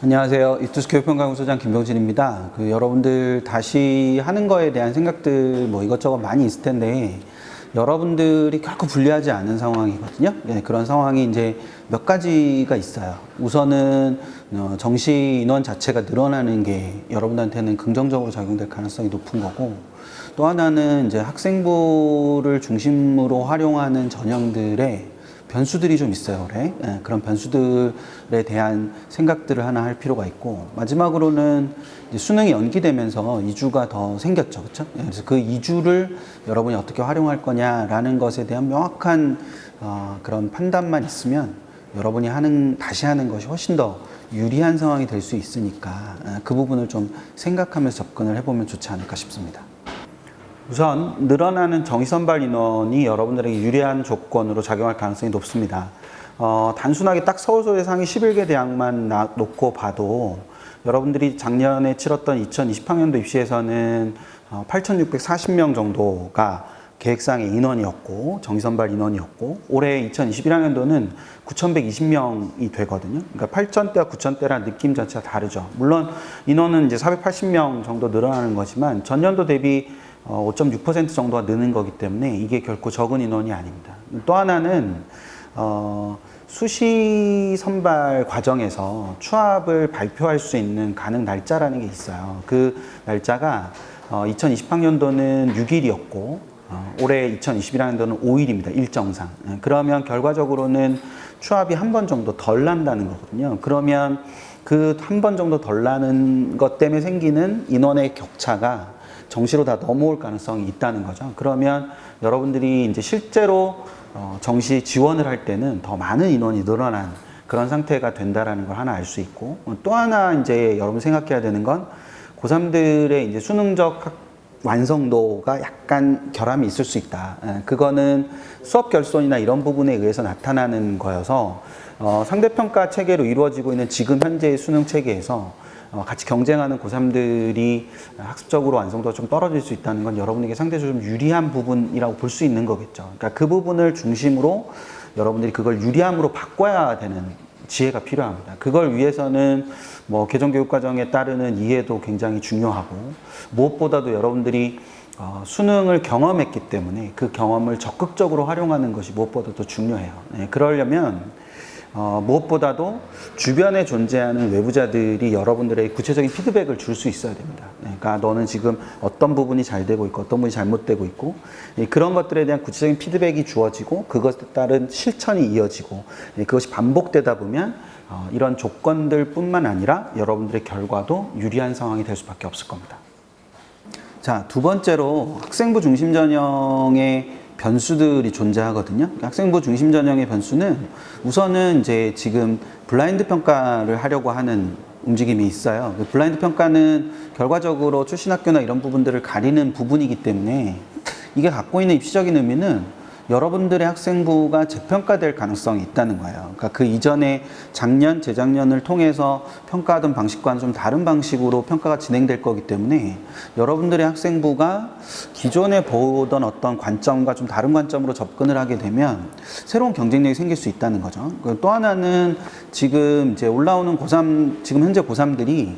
안녕하세요. 이투스 교육평가연구소장 김병진입니다. 여러분들 다시 하는 거에 대한 생각들 이것저것 많이 있을 텐데 여러분들이 결코 불리하지 않은 상황이거든요. 네, 그런 상황이 이제 몇 가지가 있어요. 우선은 정시 인원 자체가 늘어나는 게 여러분들한테는 긍정적으로 작용될 가능성이 높은 거고, 또 하나는 이제 학생부를 중심으로 활용하는 전형들의 변수들이 좀 있어요, 올해. 예, 그런 변수들에 대한 생각들을 하나 할 필요가 있고, 마지막으로는 이제 수능이 연기되면서 이주가 더 생겼죠, 그렇죠? 예, 그래서 그 이주를 여러분이 어떻게 활용할 거냐라는 것에 대한 명확한 그런 판단만 있으면 여러분이 다시 하는 것이 훨씬 더 유리한 상황이 될 수 있으니까 그 부분을 좀 생각하면서 접근을 해보면 좋지 않을까 싶습니다. 우선 늘어나는 정시선발 인원이 여러분들에게 유리한 조건으로 작용할 가능성이 높습니다. 단순하게 딱 서울소재 상위 11개 대학만 놓고 봐도 여러분들이 작년에 치렀던 2020학년도 입시에서는 8,640명 정도가 계획상의 인원이었고, 정시선발 인원이었고, 올해 2021학년도는 9,120명이 되거든요. 그러니까 8,000대와 9,000대랑 느낌 자체가 다르죠. 물론 인원은 이제 480명 정도 늘어나는 거지만 전년도 대비 5.6% 정도가 느는 거기 때문에 이게 결코 적은 인원이 아닙니다. 또 하나는 수시 선발 과정에서 추합을 발표할 수 있는 가능 날짜라는 게 있어요. 그 날짜가 2020학년도는 6일이었고 올해 2021학년도는 5일입니다. 일정상. 그러면 결과적으로는 추합이 한 번 정도 덜 난다는 거거든요. 그러면 그 한 번 정도 덜 나는 것 때문에 생기는 인원의 격차가 정시로 다 넘어올 가능성이 있다는 거죠. 그러면 여러분들이 이제 실제로 정시 지원을 할 때는 더 많은 인원이 늘어난 그런 상태가 된다라는 걸 하나 알 수 있고, 또 하나 이제 여러분 생각해야 되는 건 고3들의 이제 수능적 완성도가 약간 결함이 있을 수 있다. 그거는 수업 결손이나 이런 부분에 의해서 나타나는 거여서 상대평가 체계로 이루어지고 있는 지금 현재의 수능 체계에서 같이 경쟁하는 고3들이 학습적으로 완성도가 좀 떨어질 수 있다는 건 여러분에게 상대적으로 좀 유리한 부분이라고 볼 수 있는 거겠죠. 그러니까 그 부분을 중심으로 여러분들이 그걸 유리함으로 바꿔야 되는 지혜가 필요합니다. 그걸 위해서는 개정교육과정에 따르는 이해도 굉장히 중요하고, 무엇보다도 여러분들이 수능을 경험했기 때문에 그 경험을 적극적으로 활용하는 것이 무엇보다도 중요해요. 네, 그러려면 무엇보다도 주변에 존재하는 외부자들이 여러분들에게 구체적인 피드백을 줄 수 있어야 됩니다. 그러니까 너는 지금 어떤 부분이 잘 되고 있고 어떤 부분이 잘못되고 있고, 그런 것들에 대한 구체적인 피드백이 주어지고 그것에 따른 실천이 이어지고, 그것이 반복되다 보면 이런 조건들 뿐만 아니라 여러분들의 결과도 유리한 상황이 될 수밖에 없을 겁니다. 자, 두 번째로 학생부 중심 전형의 변수들이 존재하거든요. 학생부 중심 전형의 변수는 우선은 이제 지금 블라인드 평가를 하려고 하는 움직임이 있어요. 블라인드 평가는 결과적으로 출신 학교나 이런 부분들을 가리는 부분이기 때문에 이게 갖고 있는 입시적인 의미는 여러분들의 학생부가 재평가될 가능성이 있다는 거예요. 그러니까 그 이전에 작년, 재작년을 통해서 평가하던 방식과는 좀 다른 방식으로 평가가 진행될 거기 때문에 여러분들의 학생부가 기존에 보던 어떤 관점과 좀 다른 관점으로 접근을 하게 되면 새로운 경쟁력이 생길 수 있다는 거죠. 또 하나는 지금 이제 올라오는 지금 현재 고3들이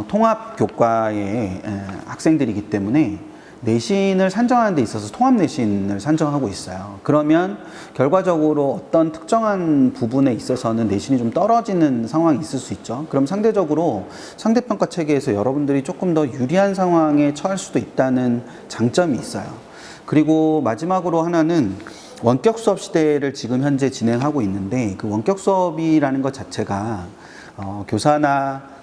통합 교과의 학생들이기 때문에 내신을 산정하는 데 있어서 통합 내신을 산정하고 있어요. 그러면 결과적으로 어떤 특정한 부분에 있어서는 내신이 좀 떨어지는 상황이 있을 수 있죠. 그럼 상대적으로 상대평가 체계에서 여러분들이 조금 더 유리한 상황에 처할 수도 있다는 장점이 있어요. 그리고 마지막으로 하나는 원격 수업 시대를 지금 현재 진행하고 있는데, 그 원격 수업이라는 것 자체가 교사나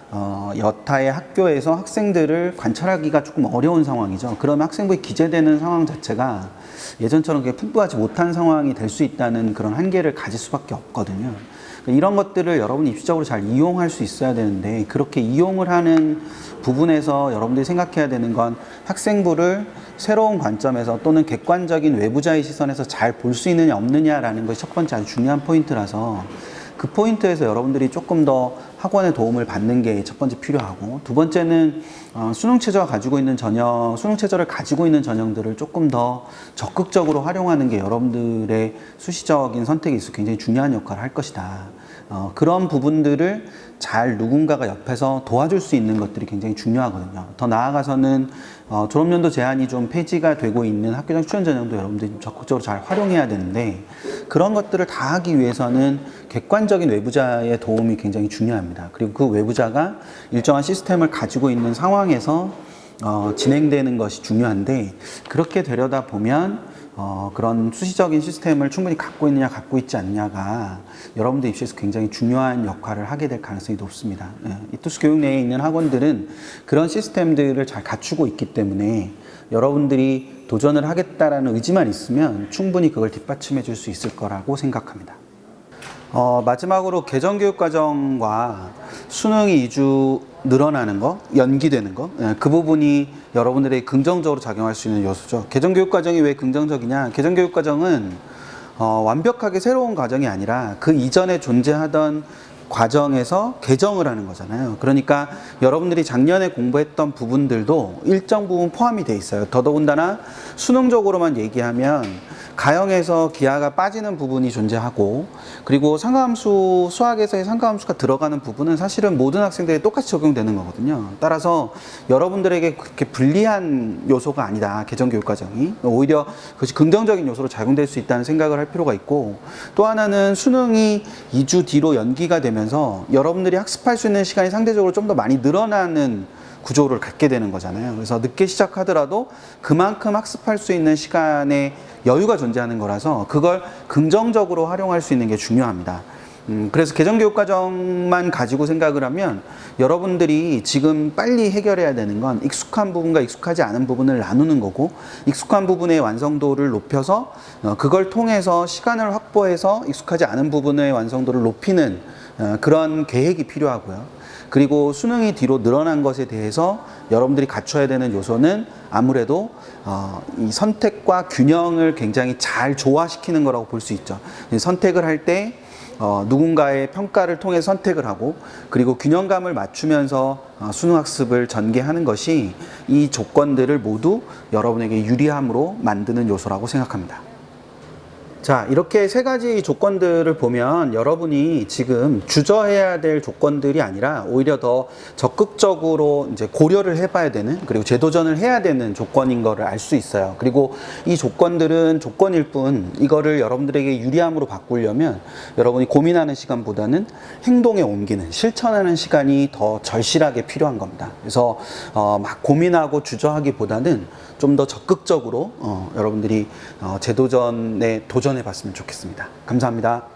여타의 학교에서 학생들을 관찰하기가 조금 어려운 상황이죠. 그러면 학생부에 기재되는 상황 자체가 예전처럼 그렇게 풍부하지 못한 상황이 될 수 있다는 그런 한계를 가질 수밖에 없거든요. 이런 것들을 여러분이 입시적으로 잘 이용할 수 있어야 되는데, 그렇게 이용을 하는 부분에서 여러분들이 생각해야 되는 건 학생부를 새로운 관점에서 또는 객관적인 외부자의 시선에서 잘 볼 수 있느냐 없느냐라는 것이 첫 번째 아주 중요한 포인트라서, 그 포인트에서 여러분들이 조금 더 학원의 도움을 받는 게 첫 번째 필요하고, 두 번째는 수능 최저를 가지고 있는 전형들을 조금 더 적극적으로 활용하는 게 여러분들의 수시적인 선택에 있어서 굉장히 중요한 역할을 할 것이다. 그런 부분들을 잘 누군가가 옆에서 도와줄 수 있는 것들이 굉장히 중요하거든요. 더 나아가서는 졸업연도 제한이 좀 폐지가 되고 있는 학교장 추천 전형도 여러분들이 좀 적극적으로 잘 활용해야 되는데, 그런 것들을 다 하기 위해서는 객관적인 외부자의 도움이 굉장히 중요합니다. 그리고 그 외부자가 일정한 시스템을 가지고 있는 상황에서 진행되는 것이 중요한데, 그렇게 되려다 보면 그런 수시적인 시스템을 충분히 갖고 있느냐 갖고 있지 않느냐가 여러분들 입시에서 굉장히 중요한 역할을 하게 될 가능성이 높습니다. 이투스 교육 내에 있는 학원들은 그런 시스템들을 잘 갖추고 있기 때문에 여러분들이 도전을 하겠다라는 의지만 있으면 충분히 그걸 뒷받침해 줄 수 있을 거라고 생각합니다. 마지막으로 개정교육과정과 수능이 2주 늘어나는 거, 연기되는 거, 그 부분이 여러분들에게 긍정적으로 작용할 수 있는 요소죠. 개정교육과정이 왜 긍정적이냐? 개정교육과정은 완벽하게 새로운 과정이 아니라 그 이전에 존재하던 과정에서 개정을 하는 거잖아요. 그러니까 여러분들이 작년에 공부했던 부분들도 일정 부분 포함이 돼 있어요. 더더군다나 수능적으로만 얘기하면 가형에서 기하가 빠지는 부분이 존재하고, 그리고 상가함수, 수학에서의 상가함수가 들어가는 부분은 사실은 모든 학생들이 똑같이 적용되는 거거든요. 따라서 여러분들에게 그렇게 불리한 요소가 아니다, 개정교육과정이. 오히려 그것이 긍정적인 요소로 작용될 수 있다는 생각을 할 필요가 있고, 또 하나는 수능이 2주 뒤로 연기가 되면서 여러분들이 학습할 수 있는 시간이 상대적으로 좀 더 많이 늘어나는 구조를 갖게 되는 거잖아요. 그래서 늦게 시작하더라도 그만큼 학습할 수 있는 시간에 여유가 존재하는 거라서 그걸 긍정적으로 활용할 수 있는 게 중요합니다. 그래서 개정교육과정만 가지고 생각을 하면 여러분들이 지금 빨리 해결해야 되는 건 익숙한 부분과 익숙하지 않은 부분을 나누는 거고, 익숙한 부분의 완성도를 높여서 그걸 통해서 시간을 확보해서 익숙하지 않은 부분의 완성도를 높이는 그런 계획이 필요하고요. 그리고 수능이 뒤로 늘어난 것에 대해서 여러분들이 갖춰야 되는 요소는 아무래도 이 선택과 균형을 굉장히 잘 조화시키는 거라고 볼 수 있죠. 선택을 할 때 누군가의 평가를 통해 선택을 하고, 그리고 균형감을 맞추면서 수능 학습을 전개하는 것이 이 조건들을 모두 여러분에게 유리함으로 만드는 요소라고 생각합니다. 자, 이렇게 세 가지 조건들을 보면 여러분이 지금 주저해야 될 조건들이 아니라 오히려 더 적극적으로 이제 고려를 해봐야 되는, 그리고 재도전을 해야 되는 조건인 거를 알 수 있어요. 그리고 이 조건들은 조건일 뿐, 이거를 여러분들에게 유리함으로 바꾸려면 여러분이 고민하는 시간보다는 행동에 옮기는, 실천하는 시간이 더 절실하게 필요한 겁니다. 그래서 막 고민하고 주저하기보다는 좀 더 적극적으로 여러분들이 재도전에 도전해 봤으면 좋겠습니다. 감사합니다.